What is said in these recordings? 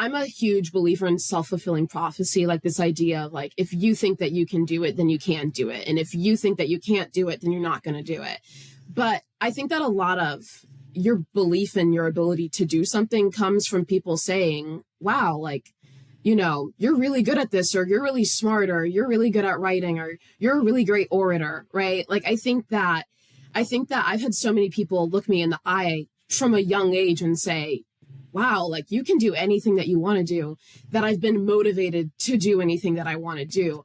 I'm a huge believer in self-fulfilling prophecy, like this idea of like, if you think that you can do it, then you can do it. And if you think that you can't do it, then you're not going to do it. But I think that a lot of your belief in your ability to do something comes from people saying, wow, like, you know, you're really good at this, or you're really smart, or you're really good at writing, or you're a really great orator, right? Like, I think that I've had so many people look me in the eye from a young age and say, wow, like you can do anything that you want to do, that I've been motivated to do anything that I want to do.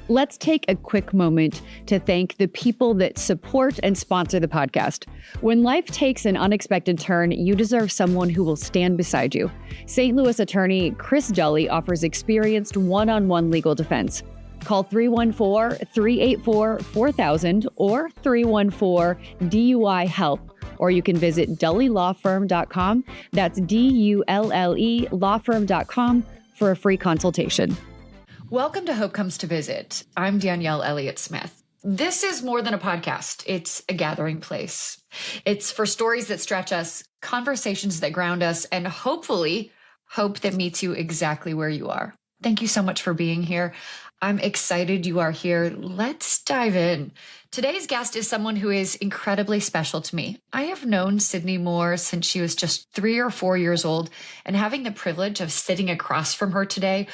Let's take a quick moment to thank the people that support and sponsor the podcast. When life takes an unexpected turn, you deserve someone who will stand beside you. St. Louis attorney Chris Dully offers experienced one-on-one legal defense. Call 314-384-4000 or 314-DUI-HELP, or you can visit dullylawfirm.com. That's DULLE lawfirm.com for a free consultation. Welcome to Hope Comes to Visit. I'm Danielle Elliott-Smith. This is more than a podcast. It's a gathering place. It's for stories that stretch us, conversations that ground us, and hopefully hope that meets you exactly where you are. Thank you so much for being here. I'm excited you are here. Let's dive in. Today's guest is someone who is incredibly special to me. I have known Sydney Moore since she was just 3 or 4 years old, and having the privilege of sitting across from her today,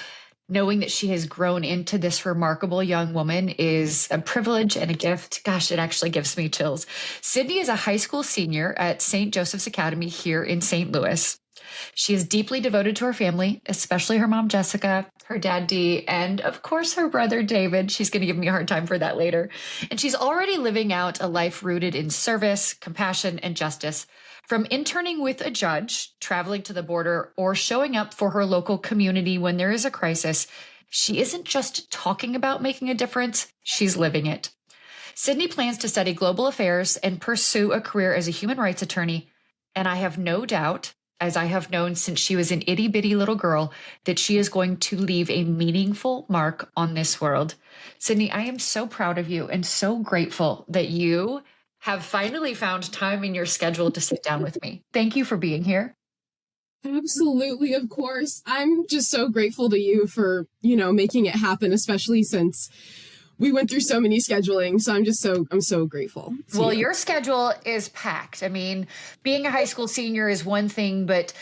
knowing that she has grown into this remarkable young woman, is a privilege and a gift. Gosh, it actually gives me chills. Sydney is a high school senior at St. Joseph's Academy here in St. Louis. She is deeply devoted to her family, especially her mom, Jessica, her dad, Dee, and of course, her brother, David. She's going to give me a hard time for that later. And she's already living out a life rooted in service, compassion, and justice. From interning with a judge, traveling to the border, or showing up for her local community when there is a crisis, she isn't just talking about making a difference, she's living it. Sydney plans to study global affairs and pursue a career as a human rights attorney, and I have no doubt, as I have known since she was an itty-bitty little girl, that she is going to leave a meaningful mark on this world. Sydney, I am so proud of you and so grateful that you have finally found time in your schedule to sit down with me. Thank you for being here. Absolutely, of course. I'm just so grateful to you for, you know, making it happen, especially since we went through so many scheduling. So I'm so grateful. Well, your schedule is packed. I mean, being a high school senior is one thing, but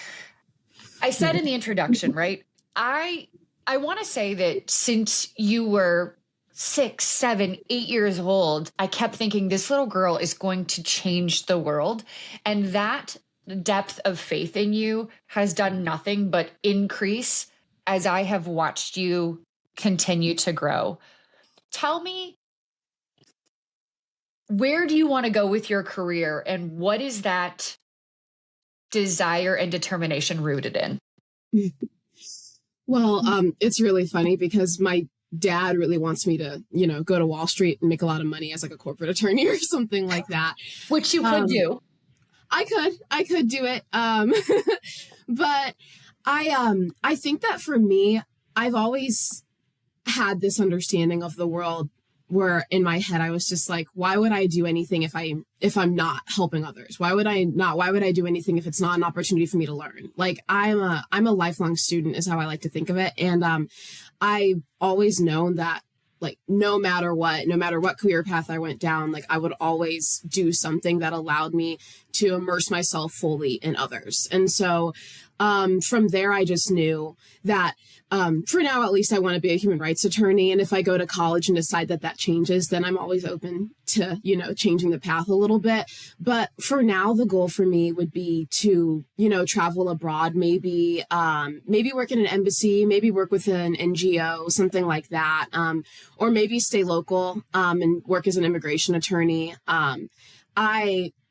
I said in the introduction, right? I want to say that since you were 6, 7, 8 years old, I kept thinking this little girl is going to change the world. And that depth of faith in you has done nothing but increase as I have watched you continue to grow. Tell me, where do you want to go with your career, and what is that desire and determination rooted in? Well, it's really funny because my dad really wants me to, you know, go to Wall Street and make a lot of money as like a corporate attorney or something like that. Which you could do. I could do it. But I think that for me, I've always had this understanding of the world where in my head I was just like, why would I do anything if I'm not helping others? Why would I do anything if it's not an opportunity for me to learn? Like I'm a lifelong student is how I like to think of it. And I've always known that like no matter what career path I went down, like I would always do something that allowed me to immerse myself fully in others. And so from there, I just knew that for now, at least I want to be a human rights attorney. And if I go to college and decide that changes, then I'm always open to, you know, changing the path a little bit. But for now, the goal for me would be to, you know, travel abroad, maybe work in an embassy, maybe work with an NGO, something like that. Or maybe stay local and work as an immigration attorney. I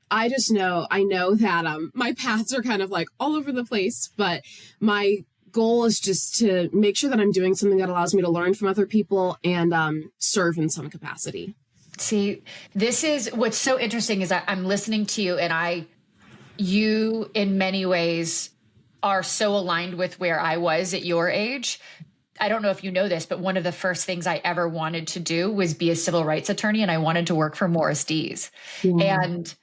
know that my paths are kind of like all over the place, but my goal is just to make sure that I'm doing something that allows me to learn from other people and serve in some capacity. See, this is what's so interesting is that I'm listening to you, and you in many ways are so aligned with where I was at your age. I don't know if you know this, but one of the first things I ever wanted to do was be a civil rights attorney, and I wanted to work for Morris Dees. And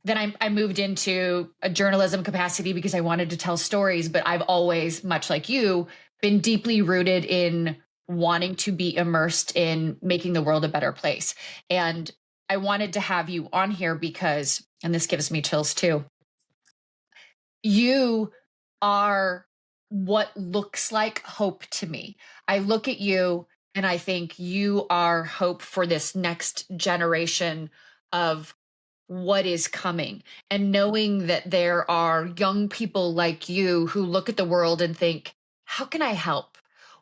then I moved into a journalism capacity because I wanted to tell stories, but I've always, much like you, been deeply rooted in wanting to be immersed in making the world a better place. And I wanted to have you on here because, and this gives me chills too, you are what looks like hope to me. I look at you and I think you are hope for this next generation of what is coming. And knowing that there are young people like you who look at the world and think, how can I help?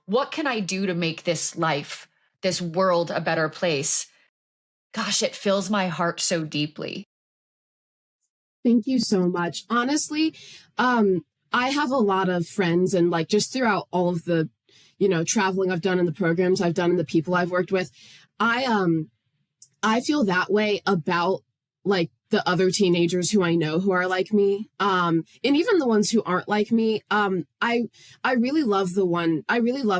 What can I do to make this life, this world a better place? Gosh, it fills my heart so deeply. Thank you so much. Honestly, I have a lot of friends, and like just throughout all of the, traveling I've done and the programs I've done and the people I've worked with, I feel that way about like the other teenagers who I know who are like me. And even the ones who aren't like me. I really love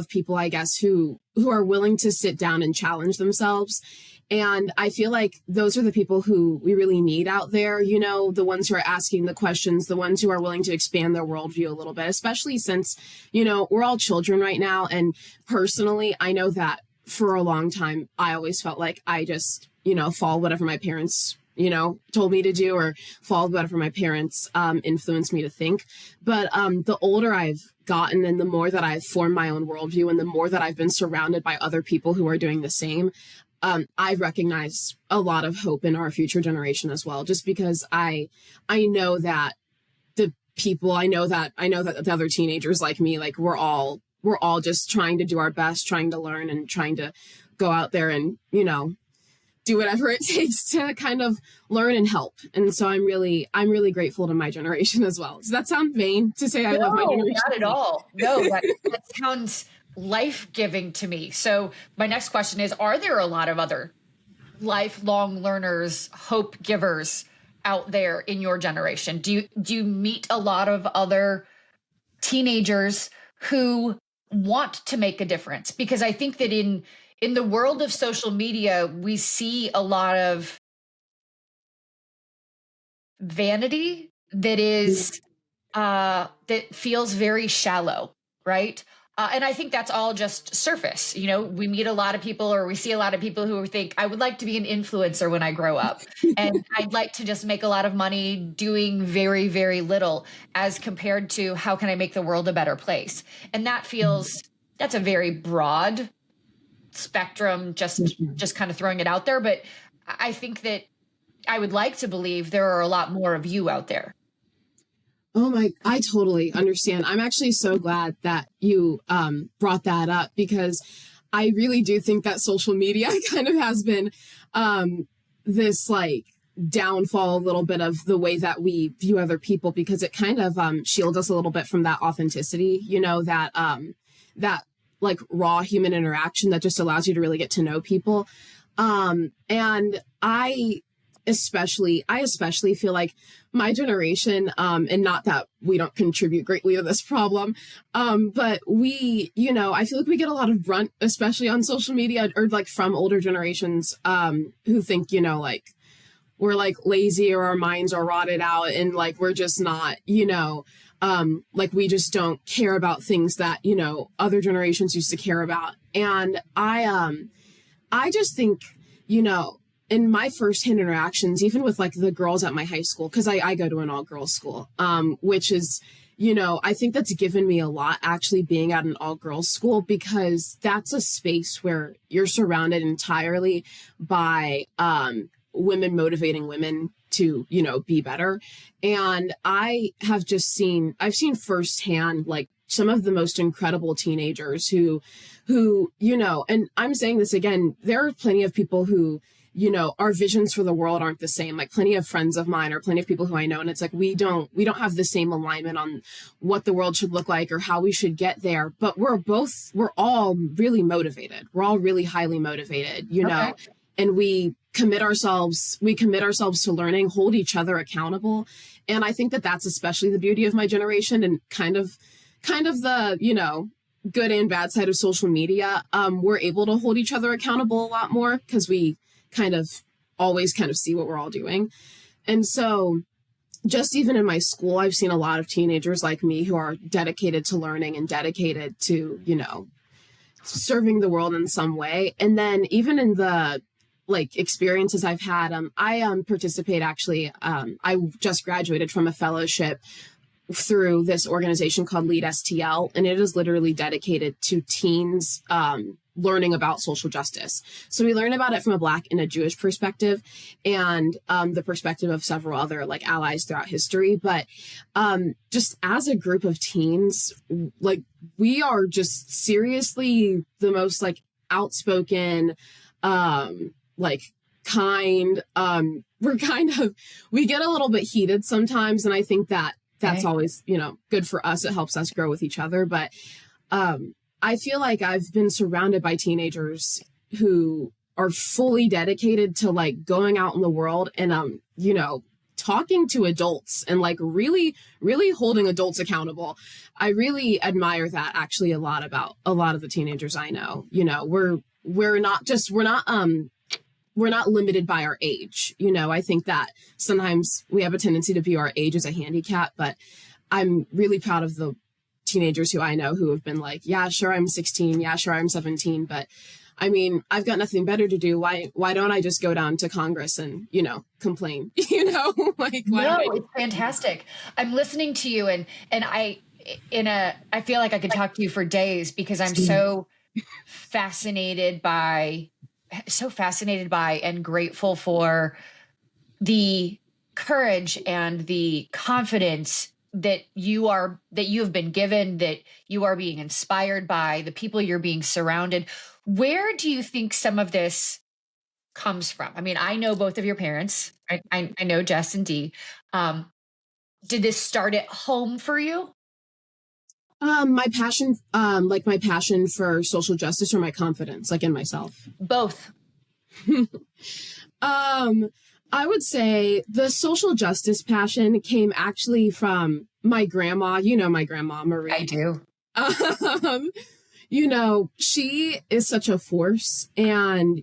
people, I guess, who are willing to sit down and challenge themselves. And I feel like those are the people who we really need out there, the ones who are asking the questions, the ones who are willing to expand their worldview a little bit, especially since, we're all children right now. And personally, I know that for a long time, I always felt like I just, followed whatever my parents, told me to do, or followed whatever my parents influenced me to think. But the older I've gotten and the more that I've formed my own worldview and the more that I've been surrounded by other people who are doing the same, I recognize a lot of hope in our future generation as well, just because I know that I know that the other teenagers like me, like we're all just trying to do our best, trying to learn and trying to go out there and, do whatever it takes to kind of learn and help. And so I'm really grateful to my generation as well. Does that sound vain to say I love my generation? Not at all. No, that sounds life-giving to me. So my next question is, are there a lot of other lifelong learners, hope givers out there in your generation? Do you meet a lot of other teenagers who want to make a difference? Because I think that in the world of social media, we see a lot of vanity that is that feels very shallow, right? And I think that's all just surface. We meet a lot of people, or we see a lot of people who think, I would like to be an influencer when I grow up. And I'd like to just make a lot of money doing very, very little, as compared to how can I make the world a better place? And that's a very broad spectrum, just kind of throwing it out there. But I think that I would like to believe there are a lot more of you out there. Oh I totally understand. I'm actually so glad that you brought that up, because I really do think that social media kind of has been this like downfall a little bit of the way that we view other people, because it kind of shields us a little bit from that authenticity, that like raw human interaction that just allows you to really get to know people. And I especially feel like my generation, and not that we don't contribute greatly to this problem, but we, I feel like we get a lot of brunt, especially on social media, or like from older generations, who think, like we're like lazy, or our minds are rotted out, and like we're just not, like we just don't care about things that, other generations used to care about. And I just think, in my firsthand interactions, even with like the girls at my high school, because I go to an all-girls school, which is, I think that's given me a lot, actually being at an all-girls school, because that's a space where you're surrounded entirely by women motivating women to, be better. And I've seen firsthand, like some of the most incredible teenagers who, and I'm saying this again, there are plenty of people who, our visions for the world aren't the same. Like plenty of friends of mine, or plenty of people who I know, and it's like, we don't have the same alignment on what the world should look like or how we should get there. But we're all really motivated. We're all really highly motivated, okay. And we commit ourselves to learning, hold each other accountable. And I think that that's especially the beauty of my generation, and kind of the, good and bad side of social media, we're able to hold each other accountable a lot more because we always see what we're all doing. And so just even in my school, I've seen a lot of teenagers like me who are dedicated to learning and dedicated to, serving the world in some way. And then even in the experiences I've had, I participate actually. I just graduated from a fellowship through this organization called Lead STL, and it is literally dedicated to teens learning about social justice. So we learn about it from a Black and a Jewish perspective, and the perspective of several other allies throughout history. But just as a group of teens, we are just seriously the most outspoken, kind. We get a little bit heated sometimes, and I think that's always, good for us. It helps us grow with each other. But I feel like I've been surrounded by teenagers who are fully dedicated to going out in the world and, talking to adults and really, really holding adults accountable. I really admire that actually a lot about a lot of the teenagers I know. We're not limited by our age. I think that sometimes we have a tendency to view our age as a handicap, but I'm really proud of the teenagers who I know who have been yeah, sure, I'm 16. Yeah, sure, I'm 17. But I mean, I've got nothing better to do. Why don't I just go down to Congress and, complain, No, it's fantastic. I'm listening to you and I feel like I could talk to you for days because I'm so fascinated by and grateful for the courage and the confidence that you have been given, that you are being inspired by, the people you're being surrounded. Where do you think some of this comes from? I mean, I know both of your parents. I know Jess and Dee. Did this start at home for you? My passion for social justice or my confidence, in myself? Both. I would say the social justice passion came actually from my grandma. My grandma, Marie. I do. She is such a force. And,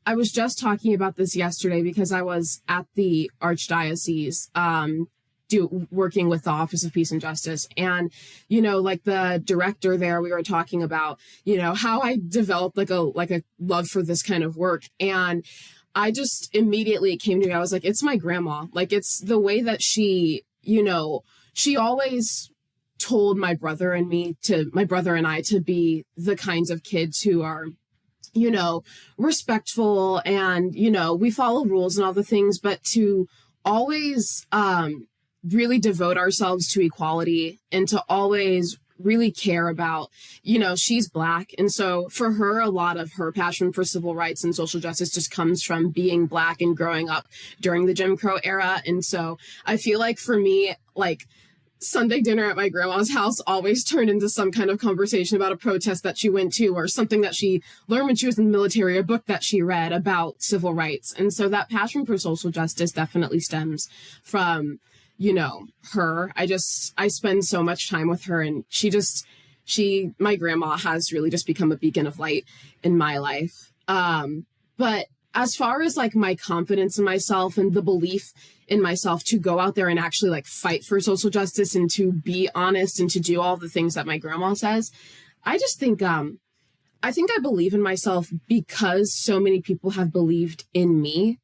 I was just talking about this yesterday because I was at the Archdiocese, working with the Office of Peace and Justice. And, the director there, we were talking about, how I developed a love for this kind of work. And I just immediately, it came to me, I was like, it's my grandma. It's the way that she, she always told my brother and I to be the kinds of kids who are, respectful and, we follow rules and all the things, but to always really devote ourselves to equality and to always really care about, she's Black. And so for her, a lot of her passion for civil rights and social justice just comes from being Black and growing up during the Jim Crow era. And so I feel like for me, Sunday dinner at my grandma's house always turned into some kind of conversation about a protest that she went to or something that she learned when she was in the military, a book that she read about civil rights. And so that passion for social justice definitely stems from, her. I spend so much time with her, and my grandma has really just become a beacon of light in my life. But as far as my confidence in myself and the belief in myself to go out there and actually fight for social justice and to be honest and to do all the things that my grandma says, I just think, I believe in myself because so many people have believed in me.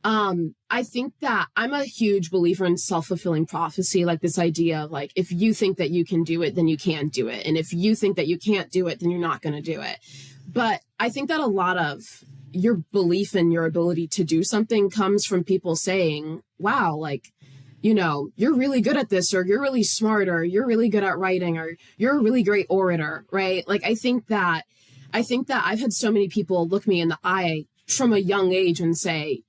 I think that I'm a huge believer in self-fulfilling prophecy, this idea of if you think that you can do it, then you can do it. And if you think that you can't do it, then you're not going to do it. But I think that a lot of your belief in your ability to do something comes from people saying, wow, you're really good at this, or you're really smart, or you're really good at writing, or you're a really great orator, right? I think that I've had so many people look me in the eye from a young age and say,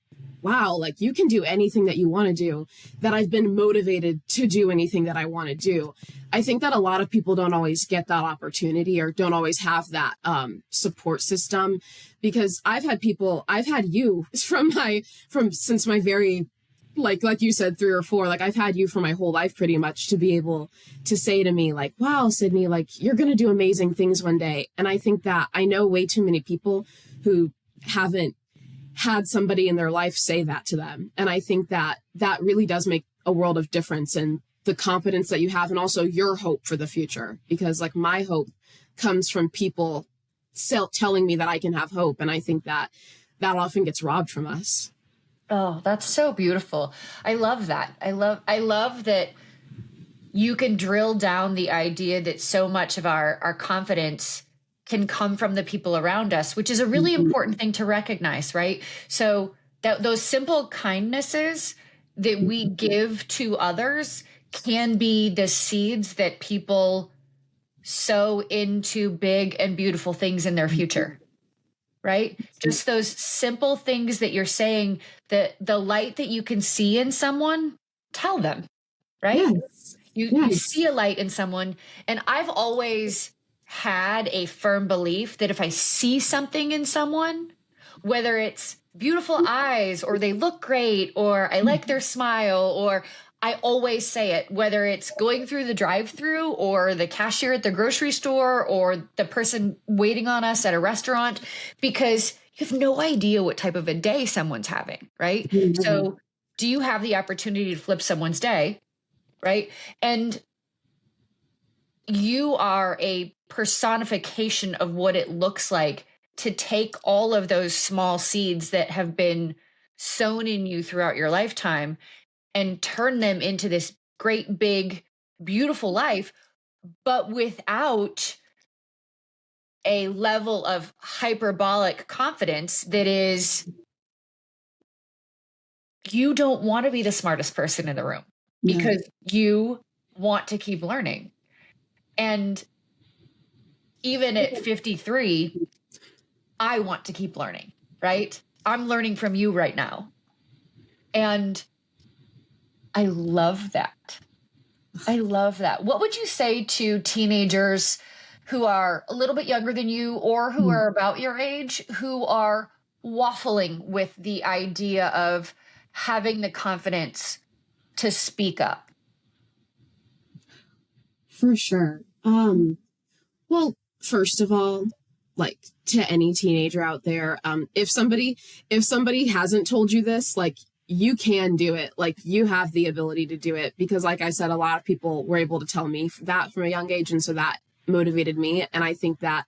wow, you can do anything that you want to do, that I've been motivated to do anything that I want to do. I think that a lot of people don't always get that opportunity or don't always have that support system, because I've had you since my very like you said, 3 or 4, like I've had you for my whole life pretty much to be able to say to me like, wow, Sydney, like you're going to do amazing things one day. And I think that I know way too many people who haven't had somebody in their life say that to them. And I think that that really does make a world of difference in the confidence that you have and also your hope for the future. Because like my hope comes from people telling me that I can have hope. And I think that that often gets robbed from us. Oh, that's so beautiful. I love that. I love that you can drill down the idea that so much of our confidence can come from the people around us, which is a really important thing to recognize, right? So that those simple kindnesses that we give to others can be the seeds that people sow into big and beautiful things in their future, right? Just those simple things that you're saying, that the light that you can see in someone, tell them, right? Yes. You see a light in someone. And I've always had a firm belief that if I see something in someone, whether it's beautiful eyes or they look great or I like their smile, or I always say it, whether it's going through the drive-through or the cashier at the grocery store or the person waiting on us at a restaurant, because you have no idea what type of a day someone's having, right? Mm-hmm. So do you have the opportunity to flip someone's day, right? And you are a personification of what it looks like to take all of those small seeds that have been sown in you throughout your lifetime and turn them into this great, big, beautiful life, but without a level of hyperbolic confidence that is, you don't want to be the smartest person in the room because you want to keep learning. And even at 53, I want to keep learning, right? I'm learning from you right now. And I love that. I love that. What would you say to teenagers who are a little bit younger than you or who are about your age, who are waffling with the idea of having the confidence to speak up? For sure. Well, first of all, like to any teenager out there, if somebody hasn't told you this, like you can do it. Like you have the ability to do it, because like I said, a lot of people were able to tell me that from a young age. And so that motivated me. And I think that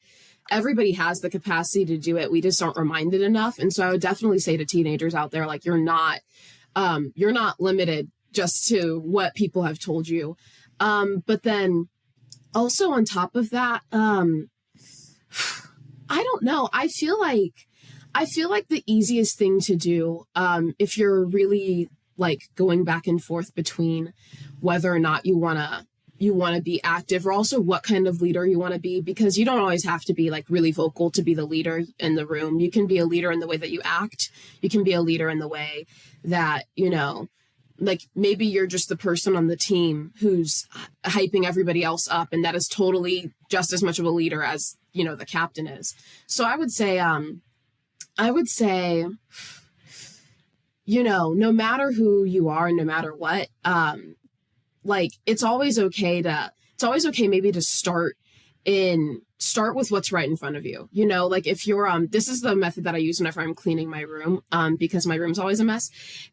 everybody has the capacity to do it. We just aren't reminded enough. And so I would definitely say to teenagers out there, like you're not limited just to what people have told you. But then also on top of that, I don't know. I feel like the easiest thing to do, if you're really like going back and forth between whether or not you want to be active, or also what kind of leader you want to be, because you don't always have to be like really vocal to be the leader in the room. You can be a leader in the way that you act. You can be a leader in the way that, you know, like maybe you're just the person on the team who's hyping everybody else up, and that is totally just as much of a leader as, you know, the captain is. So I would say, you know, no matter who you are and no matter what, like it's always okay maybe to start with what's right in front of you. You know, like if you're, this is the method that I use whenever I'm cleaning my room, because my room's always a mess.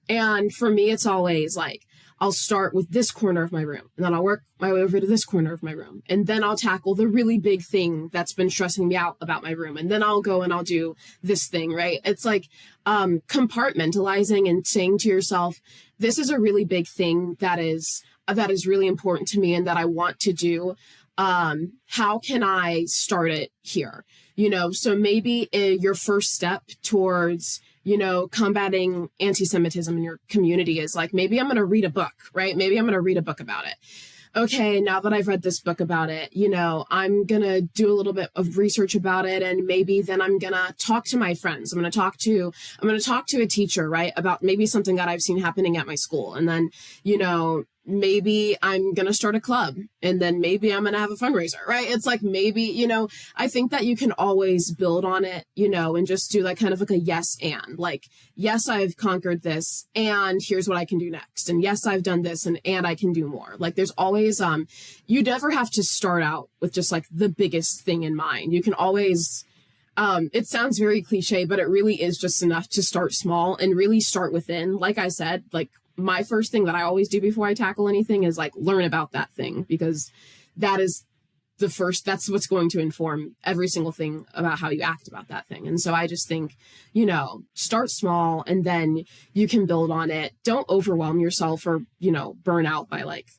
And for me, it's always like, I'll start with this corner of my room, and then I'll work my way over to this corner of my room. And then I'll tackle the really big thing that's been stressing me out about my room. And then I'll go and I'll do this thing, right? It's like, compartmentalizing and saying to yourself, this is a really big thing that is really important to me and that I want to do. How can I start it here? You know, so maybe your first step towards, you know, combating anti-Semitism in your community is like, maybe I'm going to read a book, right? Maybe I'm going to read a book about it. Okay, now that I've read this book about it, you know, I'm going to do a little bit of research about it. And maybe then I'm going to talk to my friends. I'm going to talk to a teacher, right? About maybe something that I've seen happening at my school. And then, you know, maybe I'm going to start a club, and then maybe I'm going to have a fundraiser, right? It's like, maybe, I think that you can always build on it, and just do like kind of like a yes and, like, yes, I've conquered this, and here's what I can do next. And yes, I've done this, and I can do more. Like, there's always, you never have to start out with just like the biggest thing in mind. You can always, it sounds very cliche, but it really is just enough to start small and really start within. Like I said, like, my first thing that I always do before I tackle anything is like learn about that thing, because that's what's going to inform every single thing about how you act about that thing. And so I just think, start small, and then you can build on it. Don't overwhelm yourself or, burn out by like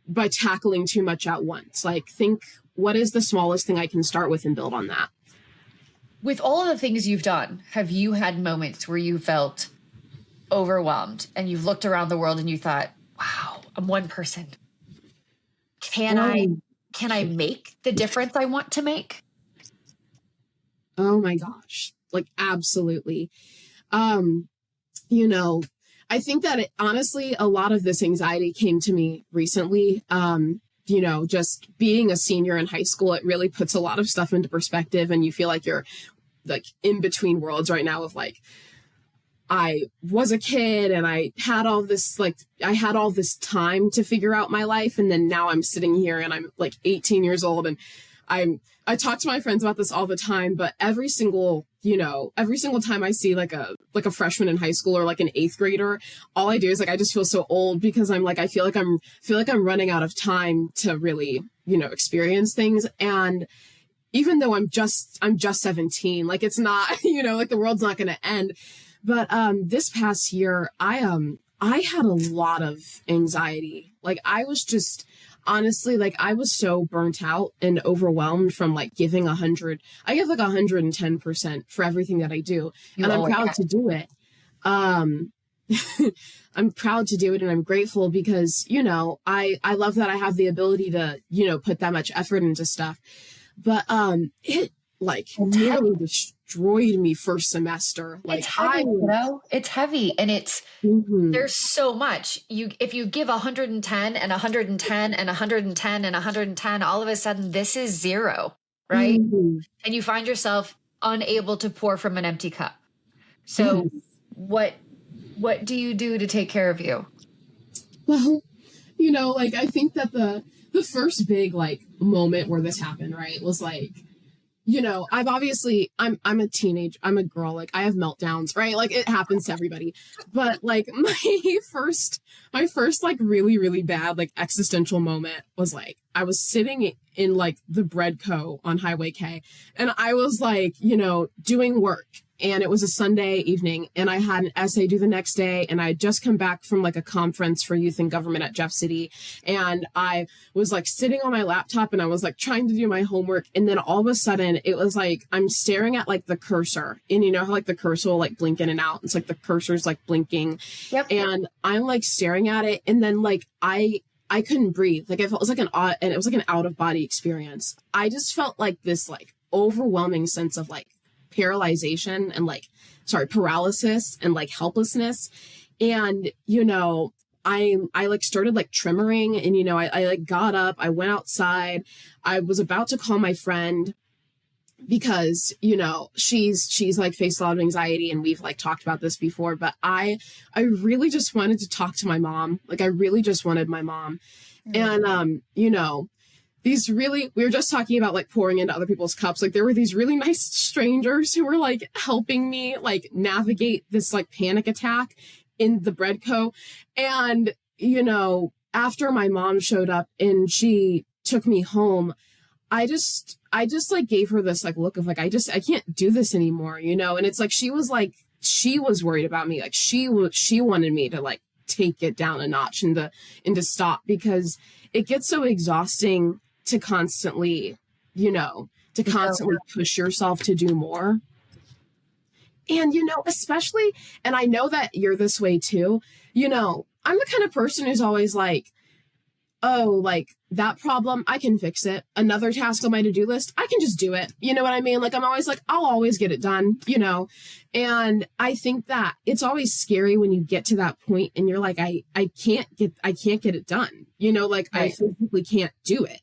by tackling too much at once. Like, think, what is the smallest thing I can start with, and build on that. With all of the things you've done, have you had moments where you felt overwhelmed and you've looked around the world and you thought, wow, I'm one person. Can I make the difference I want to make? Oh my gosh. Like, absolutely. I think that honestly, a lot of this anxiety came to me recently. Just being a senior in high school, it really puts a lot of stuff into perspective, and you feel like you're like in between worlds right now of like, I was a kid and I had all this time to figure out my life. And then now I'm sitting here and I'm like 18 years old, and I talk to my friends about this all the time, but every single time I see like a freshman in high school or like an 8th grader, all I do is like, I just feel so old, because I'm like, I feel like I'm running out of time to really, experience things. And even though I'm just 17, like, it's not, like, the world's not going to end. But this past year, I had a lot of anxiety. Like, I was just, honestly, like, I was so burnt out and overwhelmed from like giving 100. I give like 110% for everything that I do. And I'm proud to do it. I'm proud to do it, and I'm grateful because, I love that I have the ability to, put that much effort into stuff. But it like nearly destroyed me first semester. Like, it's heavy, it's heavy, and it's there's so much. If you give 110 and 110 and 110 and 110, all of a sudden this is zero, right? And you find yourself unable to pour from an empty cup. So what do you do to take care of you? Well, like, I think that the first big like moment where this happened, right, was like, I'm a teenage, I'm a girl, like, I have meltdowns, right? Like, it happens to everybody. But like, my first like really, really bad like existential moment was like, I was sitting in like the bread co on Highway K, and I was like, doing work. And it was a Sunday evening, and I had an essay due the next day, and I had just come back from like a conference for youth and government at Jeff City. And I was like sitting on my laptop, and I was like trying to do my homework. And then all of a sudden it was like, I'm staring at like the cursor, and you know how like the cursor will like blink in and out. It's like the cursor's like blinking. Yep. And I'm like staring at it. And then like, I couldn't breathe. Like, it was like it was like an out of body experience. I just felt like this like overwhelming sense of like paralysis and like helplessness. And, I like started like tremoring, and, I like got up, I went outside, I was about to call my friend because, she's like faced a lot of anxiety, and we've like talked about this before, but I really just wanted to talk to my mom. Like, I really just wanted my mom. And, we were just talking about like pouring into other people's cups. Like, there were these really nice strangers who were like helping me like navigate this like panic attack in the bread co. And, after my mom showed up and she took me home, I just like gave her this like look of like, I can't do this anymore, and it's like, she was worried about me. Like, she wanted me to like take it down a notch and to stop, because it gets so exhausting to constantly push yourself to do more. And, especially, and I know that you're this way too, I'm the kind of person who's always like, oh, like that problem, I can fix it. Another task on my to-do list, I can just do it. You know what I mean? Like, I'm always like, I'll always get it done, you know? And I think that it's always scary when you get to that point and you're like, I can't get it done. You know, like I physically can't do it.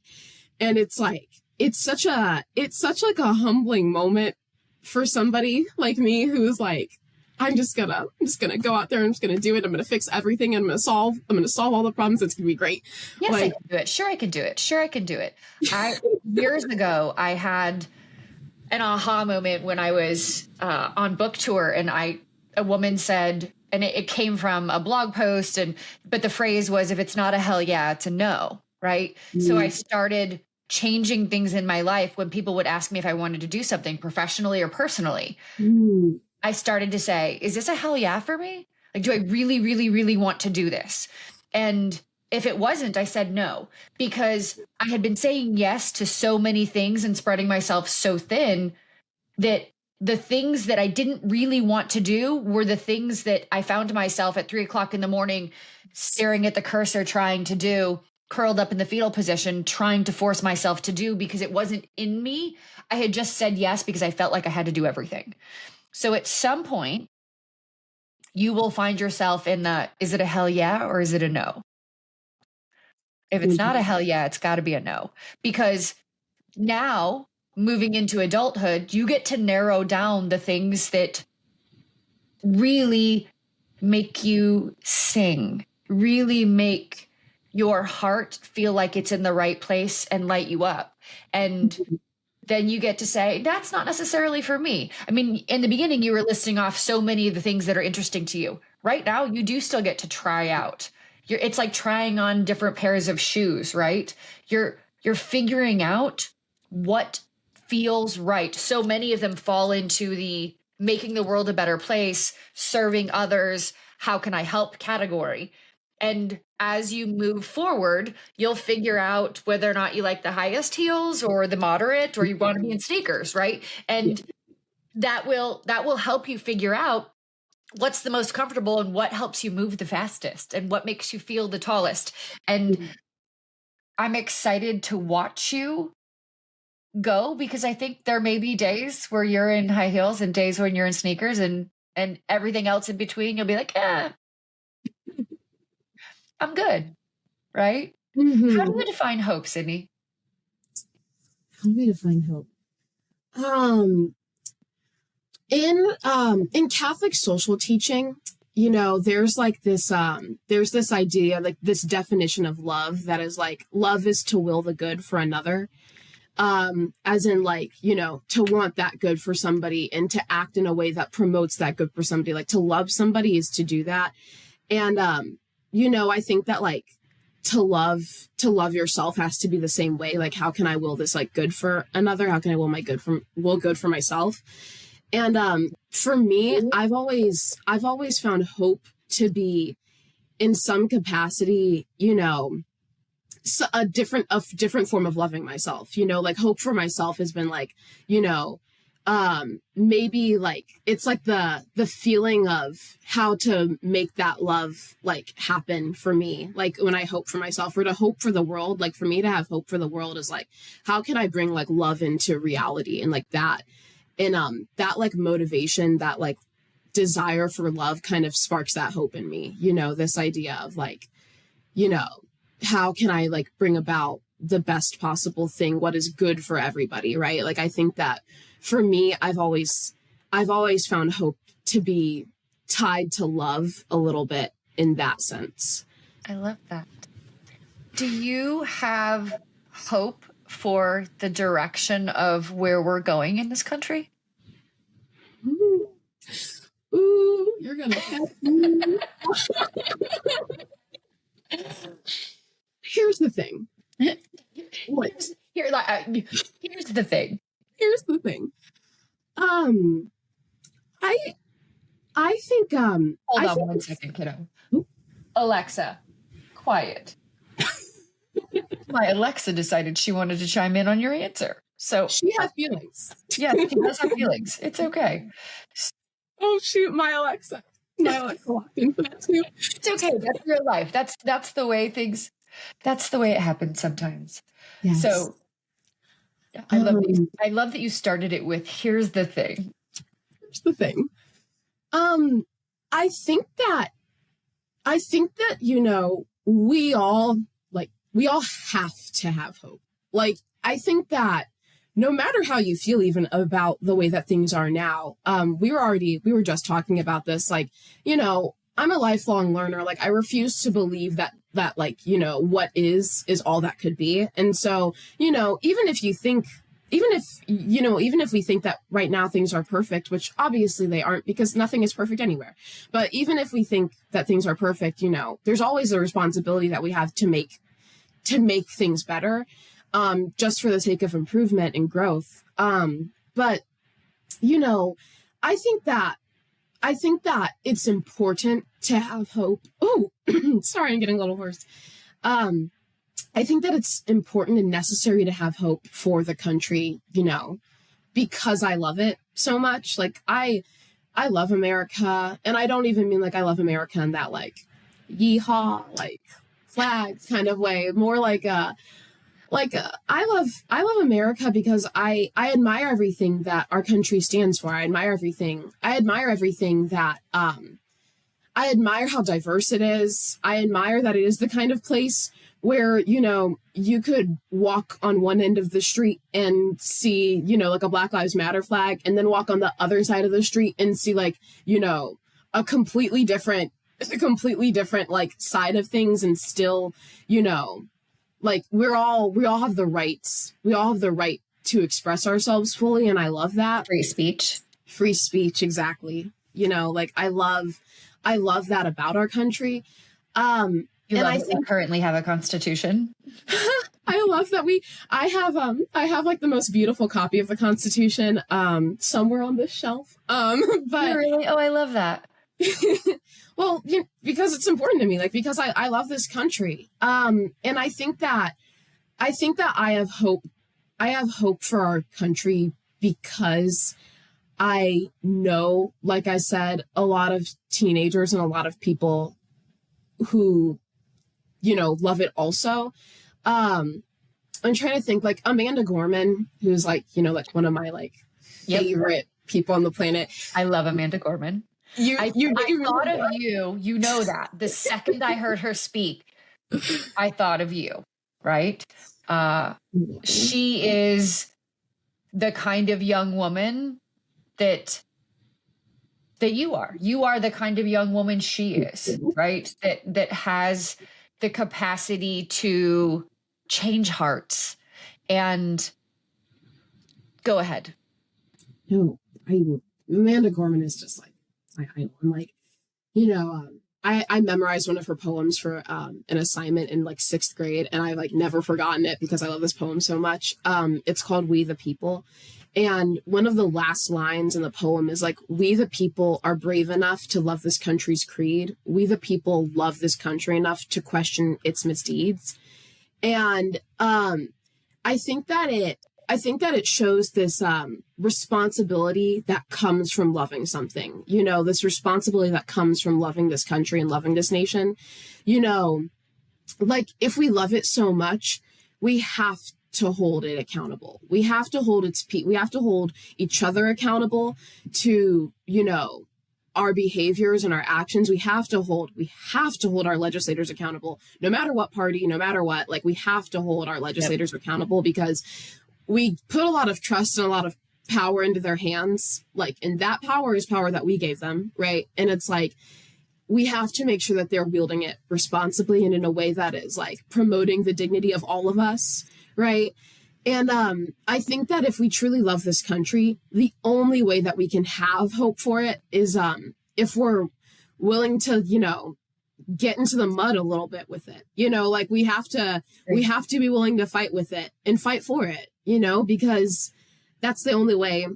And it's like, it's such like a humbling moment for somebody like me who's like, I'm just gonna go out there and I'm just gonna do it. I'm gonna fix everything. And I'm gonna solve all the problems. It's gonna be great. Yes, like, I can do it. Sure, I can do it. Sure, I can do it. Years ago, I had an aha moment when I was on book tour, and a woman said, and it came from a blog post, but the phrase was, if it's not a hell yeah, it's a no, right? So I started changing things in my life when people would ask me if I wanted to do something professionally or personally. I started to say, is this a hell yeah for me? Like, do I really, really, really want to do this? And if it wasn't, I said no, because I had been saying yes to so many things and spreading myself so thin that the things that I didn't really want to do were the things that I found myself at 3:00 in the morning, staring at the cursor, trying to do, curled up in the fetal position, trying to force myself to do because it wasn't in me. I had just said yes because I felt like I had to do everything. So at some point, you will find yourself in the, is it a hell yeah or is it a no? If it's not a hell yeah, it's got to be a no. Because now, moving into adulthood, you get to narrow down the things that really make you sing, really make your heart feel like it's in the right place and light you up. And then you get to say, that's not necessarily for me. I mean, in the beginning, you were listing off so many of the things that are interesting to you. Right now, you do still get to try out. It's like trying on different pairs of shoes, right? You're figuring out what feels right. So many of them fall into the making the world a better place, serving others, how can I help category. And as you move forward, you'll figure out whether or not you like the highest heels or the moderate, or you want to be in sneakers, right? And that will help you figure out what's the most comfortable and what helps you move the fastest and what makes you feel the tallest. And I'm excited to watch you go, because I think there may be days where you're in high heels and days when you're in sneakers, and everything else in between, you'll be like, I'm good, right? How do you define hope, Sydney? How do we define hope? In Catholic social teaching, you know, there's like this idea, like this definition of love that is like, love is to will the good for another. As in, like, you know, to want that good for somebody and to act in a way that promotes that good for somebody. Like, to love somebody is to do that. And, you know, I think that, like, to love yourself has to be the same way. Like, how can I will this, like, good for another? How can I will good for myself? And, for me, I've always found hope to be, in some capacity, you know, a different form of loving myself. You know, like, hope for myself has been like, you know, maybe like, it's like the feeling of how to make that love like happen for me. Like, when I hope for myself, or to hope for the world, like, for me to have hope for the world is like, how can I bring like love into reality? And like that, and that like motivation, that like desire for love kind of sparks that hope in me. You know, this idea of like, you know, how can I like bring about the best possible thing, what is good for everybody, right? Like, I think that for me, I've always found hope to be tied to love a little bit in that sense. I love that. Do you have hope for the direction of where we're going in this country? Ooh, you're gonna catch me. Here's the thing. Here's the thing. Here's the thing. I think Hold on 1 second, kiddo. Alexa, quiet. My Alexa decided she wanted to chime in on your answer. So she has feelings. Yeah, she does have feelings. It's okay. Oh shoot, my Alexa walked into that too. It's okay. That's real life. That's the way things. That's the way it happens sometimes. Yes. So I love that you started it with, here's the thing. Here's the thing. I think that, you know, we all have to have hope. Like, I think that no matter how you feel even about the way that things are now, we were just talking about this, like, you know, I'm a lifelong learner. Like, I refuse to believe that like, you know, what is all that could be. And so, you know, even if we think that right now things are perfect, which obviously they aren't, because nothing is perfect anywhere. But even if we think that things are perfect, you know, there's always a responsibility that we have to make things better, just for the sake of improvement and growth. But, you know, I think that it's important to have hope. Oh, sorry, I'm getting a little hoarse. I think that it's important and necessary to have hope for the country, you know, because I love it so much. Like, I love America, and I don't even mean like I love America in that like yeehaw, like flags kind of way. More like I love America because I admire everything that our country stands for. I admire everything that I admire how diverse it is. I admire that it is the kind of place where, you know, you could walk on one end of the street and see, you know, like a Black Lives Matter flag, and then walk on the other side of the street and see, like, you know, a completely different like side of things, and still, you know, like we all have the rights. We all have the right to express ourselves fully, and I love that. Free speech, exactly. You know, like I love that about our country. You love that we currently have a constitution. I love that I have like the most beautiful copy of the Constitution somewhere on this shelf. But really? Oh, I love that. Well, because it's important to me, like, because I love this country. And I think that I have hope for our country because I know, like I said, a lot of teenagers and a lot of people who, you know, love it also. I'm trying to think, like Amanda Gorman, who's like, you know, like one of my like favorite people on the planet. I love Amanda Gorman. I thought of you. You know that the second I heard her speak, I thought of you, right? She is the kind of young woman that you are. You are the kind of young woman she is, right? That has the capacity to change hearts. And go ahead. No, Amanda Gorman is just like, I'm like, you know, I memorized one of her poems for an assignment in like 6th grade, and I like never forgotten it because I love this poem so much. It's called We the People. And one of the last lines in the poem is like, we the people are brave enough to love this country's creed. We the people love this country enough to question its misdeeds. And I think that it shows this responsibility that comes from loving something, you know, this responsibility that comes from loving this country and loving this nation. You know, like if we love it so much, we have to hold it accountable. We have to hold we have to hold each other accountable to, you know, our behaviors and our actions. We have to hold our legislators accountable, no matter what party, no matter what. Like, we have to hold our legislators accountable because we put a lot of trust and a lot of power into their hands. Like, and that power is power that we gave them, right? And it's like, we have to make sure that they're wielding it responsibly and in a way that is like promoting the dignity of all of us, right? And I think that if we truly love this country, the only way that we can have hope for it is if we're willing to, you know, get into the mud a little bit with it. You know, like we have to be willing to fight with it and fight for it, you know, because that's the only way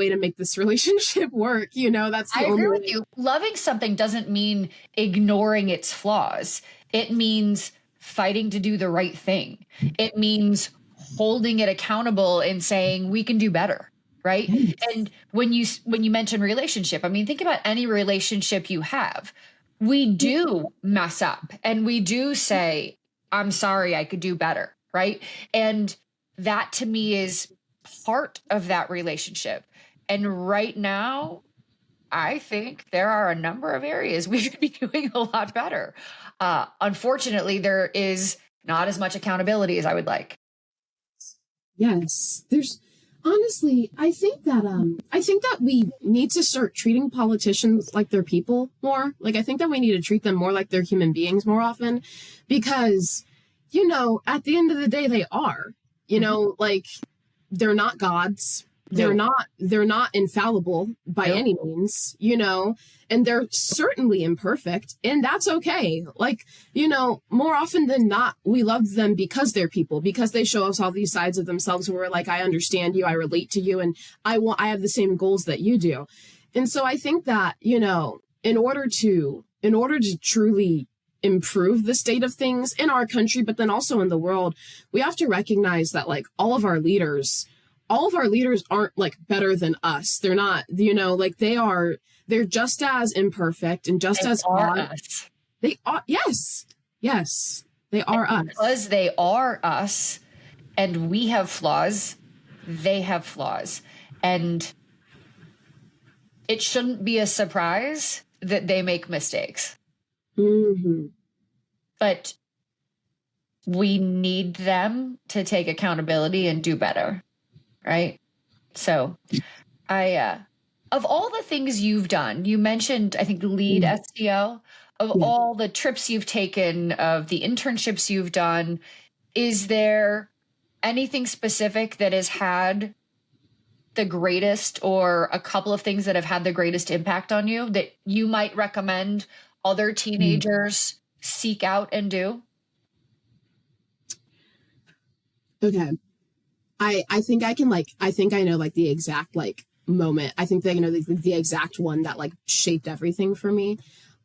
to make this relationship work. You know, I agree with you. Loving something doesn't mean ignoring its flaws. It means fighting to do the right thing. It means holding it accountable and saying we can do better. Right. Yes. And when you mention relationship, I mean, think about any relationship you have. We do mess up and we do say, I'm sorry, I could do better. Right. And that to me is part of that relationship. And right now, I think there are a number of areas we could be doing a lot better. Unfortunately, there is not as much accountability as I would like. Yes, there's honestly, I think that we need to start treating politicians like they're people more. Like, I think that we need to treat them more like they're human beings more often, because, you know, at the end of the day, they are, you know, like, they're not gods. They're not infallible by any means, you know, and they're certainly imperfect, and that's okay. Like, you know, more often than not, we love them because they're people, because they show us all these sides of themselves where we're like, I understand you, I relate to you, and I have the same goals that you do. And so I think that, you know, in order to truly improve the state of things in our country, but then also in the world, we have to recognize that, like, all of our leaders aren't like better than us. They're not, you know, like they're just as imperfect and just as us. They are, yes, they are us. Because they are us and we have flaws, they have flaws. And it shouldn't be a surprise that they make mistakes. Mm-hmm. But we need them to take accountability and do better. Right. So of all the things you've done, you mentioned, I think, lead SEO, of all the trips you've taken, of the internships you've done, is there anything specific that has had the greatest, or a couple of things that have had the greatest impact on you that you might recommend other teenagers seek out and do? Okay. I think I know like the exact like moment. I think that, you know, the exact one that like shaped everything for me.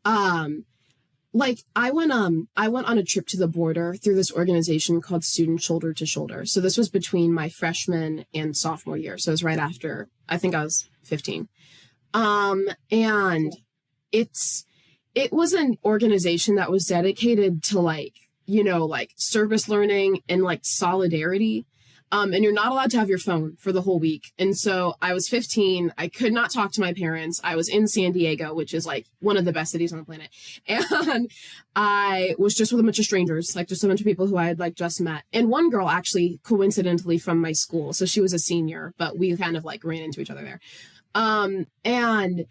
Like I went on a trip to the border through this organization called Student Shoulder to Shoulder. So this was between my freshman and sophomore year. So it was right after, I think I was 15. And it was an organization that was dedicated to, like, you know, like service learning and like solidarity. And you're not allowed to have your phone for the whole week. And so I was 15. I could not talk to my parents. I was in San Diego, which is like one of the best cities on the planet. And I was just with a bunch of strangers, like just a bunch of people who I had like just met. And one girl actually coincidentally from my school. So she was a senior, but we kind of like ran into each other there. And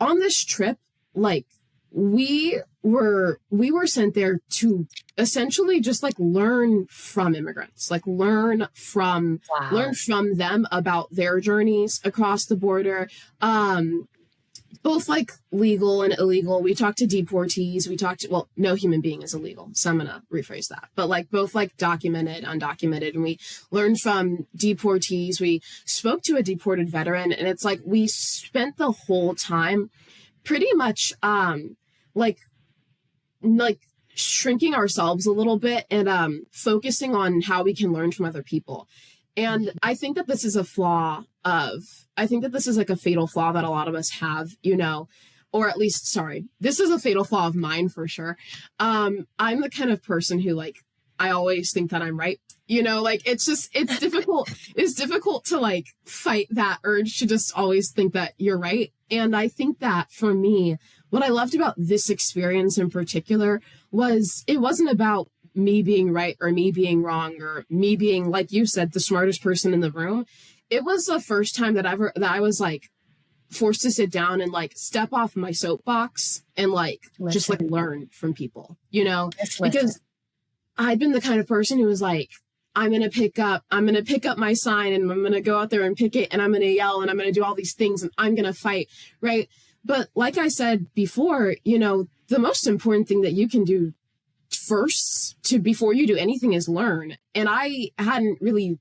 on this trip, like we were sent there to essentially just like learn from immigrants, like learn from them about their journeys across the border, both like legal and illegal. We talked to deportees. Well, no human being is illegal, so I'm gonna rephrase that, but like both like documented, undocumented. And we learned from deportees. We spoke to a deported veteran, and it's like we spent the whole time pretty much like shrinking ourselves a little bit and focusing on how we can learn from other people. And I think that this is a fatal flaw that a lot of us have, you know, or at least, this is a fatal flaw of mine for sure. I'm the kind of person who, like, I always think that I'm right, you know, like it's difficult. It's difficult to like fight that urge to just always think that you're right. And I think that for me, what I loved about this experience in particular was it wasn't about me being right or me being wrong or me being, like you said, the smartest person in the room. It was the first time that I was like forced to sit down and like step off my soapbox and like just like learn from people, you know, because I'd been the kind of person who was like, I'm going to pick up my sign and I'm going to go out there and pick it and I'm going to yell and I'm going to do all these things and I'm going to fight. Right. But like I said before, you know, the most important thing that you can do before you do anything is learn. And I hadn't really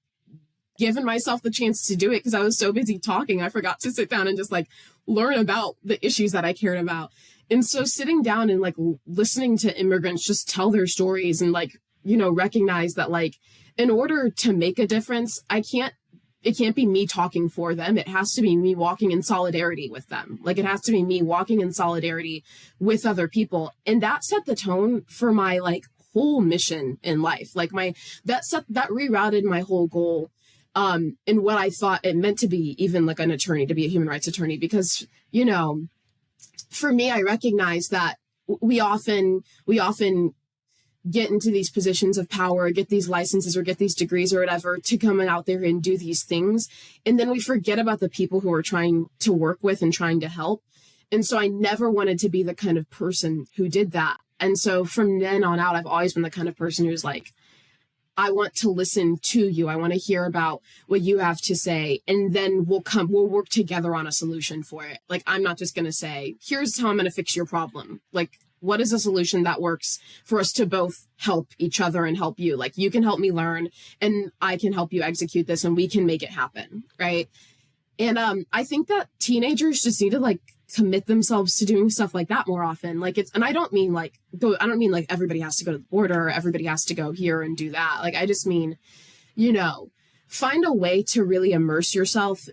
given myself the chance to do it because I was so busy talking. I forgot to sit down and just like learn about the issues that I cared about. And so sitting down and like listening to immigrants just tell their stories and like, you know, recognize that like in order to make a difference, it can't be me talking for them. It has to be me walking in solidarity with them. Like it has to be me walking in solidarity with other people. And that set the tone for my like whole mission in life. Like that rerouted my whole goal in what I thought it meant to be, even like an attorney, to be a human rights attorney, because, you know, for me, I recognize that we often get into these positions of power, get these licenses or get these degrees or whatever to come out there and do these things. And then we forget about the people who are trying to work with and trying to help. And so I never wanted to be the kind of person who did that. And so from then on out, I've always been the kind of person who's like, I want to listen to you. I want to hear about what you have to say. And then we'll work together on a solution for it. Like, I'm not just going to say, here's how I'm going to fix your problem. Like, what is a solution that works for us to both help each other and help you? Like, you can help me learn and I can help you execute this and we can make it happen. Right. And I think that teenagers just need to like commit themselves to doing stuff like that more often. Like and I don't mean like everybody has to go to the border, or everybody has to go here and do that. Like, I just mean, you know, find a way to really immerse yourself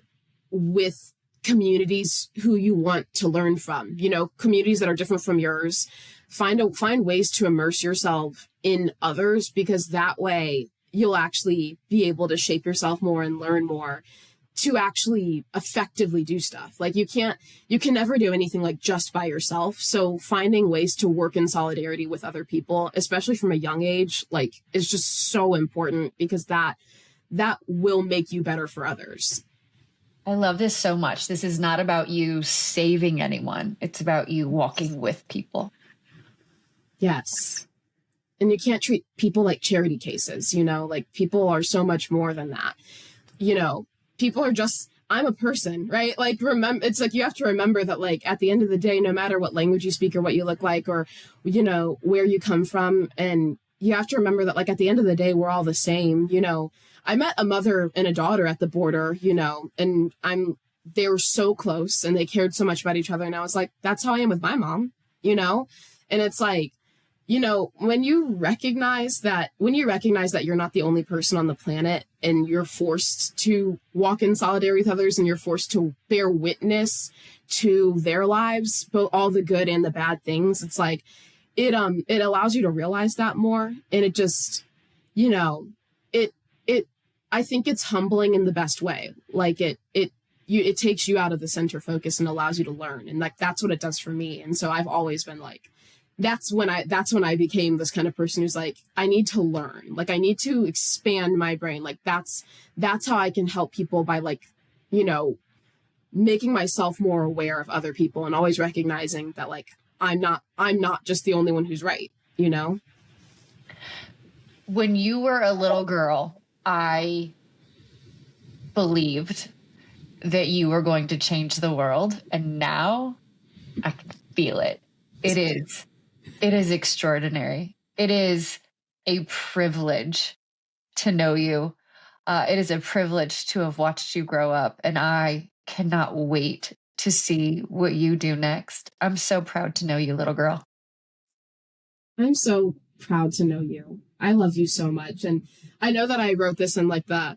with communities who you want to learn from, you know, communities that are different from yours. Find ways to immerse yourself in others, because that way you'll actually be able to shape yourself more and learn more to actually effectively do stuff. Like, you can never do anything like just by yourself. So finding ways to work in solidarity with other people, especially from a young age, like, is just so important, because that will make you better for others. I love this so much. This is not about you saving anyone. It's about you walking with people. Yes. And you can't treat people like charity cases, you know, like, people are so much more than that. You know, people are just, I'm a person, right? Like, it's like, you have to remember that, like, at the end of the day, no matter what language you speak or what you look like, or, you know, where you come from, and you have to remember that, like, at the end of the day, we're all the same. You know, I met a mother and a daughter at the border, you know, and they were so close and they cared so much about each other. And I was like, that's how I am with my mom, you know? And it's like, you know, when you recognize that you're not the only person on the planet, and you're forced to walk in solidarity with others, and you're forced to bear witness to their lives, both all the good and the bad things, it's like, it allows you to realize that more. And it just, you know, I think it's humbling in the best way. Like, it takes you out of the center focus and allows you to learn. And like, that's what it does for me. And so I've always been like, that's when I became this kind of person who's like, I need to learn. Like, I need to expand my brain. Like, that's how I can help people, by, like, you know, making myself more aware of other people, and always recognizing that, like, I'm not just the only one who's right, you know? When you were a little girl, I believed that you were going to change the world. And now I can feel it. It is extraordinary. It is a privilege to know you. It is a privilege to have watched you grow up. And I cannot wait to see what you do next. I'm so proud to know you, little girl. I'm so proud to know you. I love you so much. And I know that I wrote this in the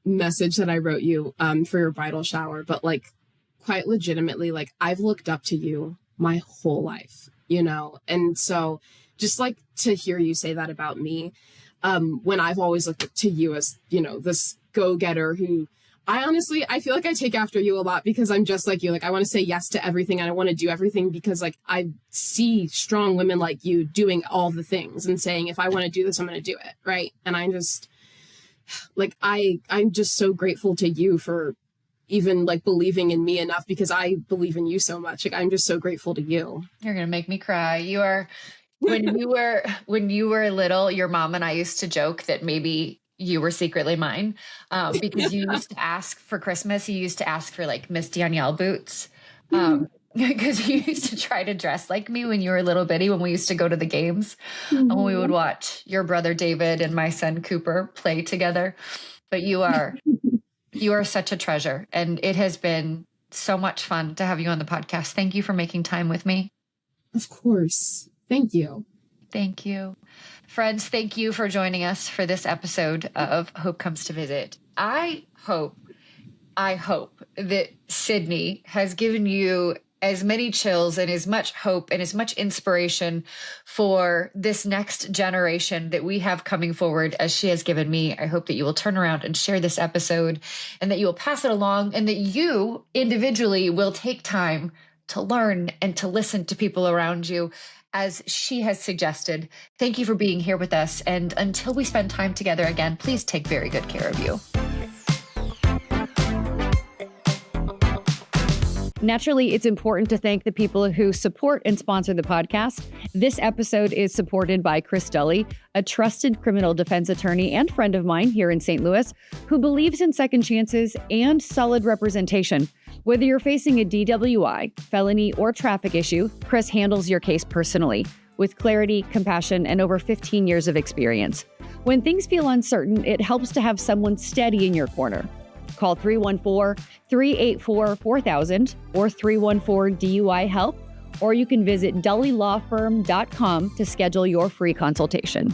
message that I wrote you for your bridal shower, but like, quite legitimately, like, I've looked up to you my whole life, you know? And so just like to hear you say that about me, when I've always looked up to you as, you know, this go-getter who I feel like I take after you a lot, because I'm just like you. Like, I want to say yes to everything, and I want to do everything, because like, I see strong women like you doing all the things and saying, if I want to do this, I'm going to do it. Right. And I'm just like, I'm just so grateful to you for even like believing in me enough, because I believe in you so much. Like, I'm just so grateful to you. You're going to make me cry. When you were little, your mom and I used to joke that maybe you were secretly mine, because you used to ask for Christmas. You used to ask for like Miss Danielle boots, because you used to try to dress like me when you were a little bitty, when we used to go to the games, and we would watch your brother David and my son Cooper play together. But you are such a treasure, and it has been so much fun to have you on the podcast. Thank you for making time with me. Of course. Thank you. Thank you. Friends, thank you for joining us for this episode of Hope Comes to Visit. I hope that Sydney has given you as many chills and as much hope and as much inspiration for this next generation that we have coming forward as she has given me. I hope that you will turn around and share this episode and that you will pass it along and that you individually will take time to learn and to listen to people around you as she has suggested. Thank you for being here with us. And until we spend time together again, please take very good care of you. Naturally, it's important to thank the people who support and sponsor the podcast. This episode is supported by Chris Dully, a trusted criminal defense attorney and friend of mine here in St. Louis, who believes in second chances and solid representation. Whether you're facing a DWI, felony, or traffic issue, Chris handles your case personally, with clarity, compassion, and over 15 years of experience. When things feel uncertain, it helps to have someone steady in your corner. Call 314-384-4000 or 314-DUI-HELP, or you can visit dullylawfirm.com to schedule your free consultation.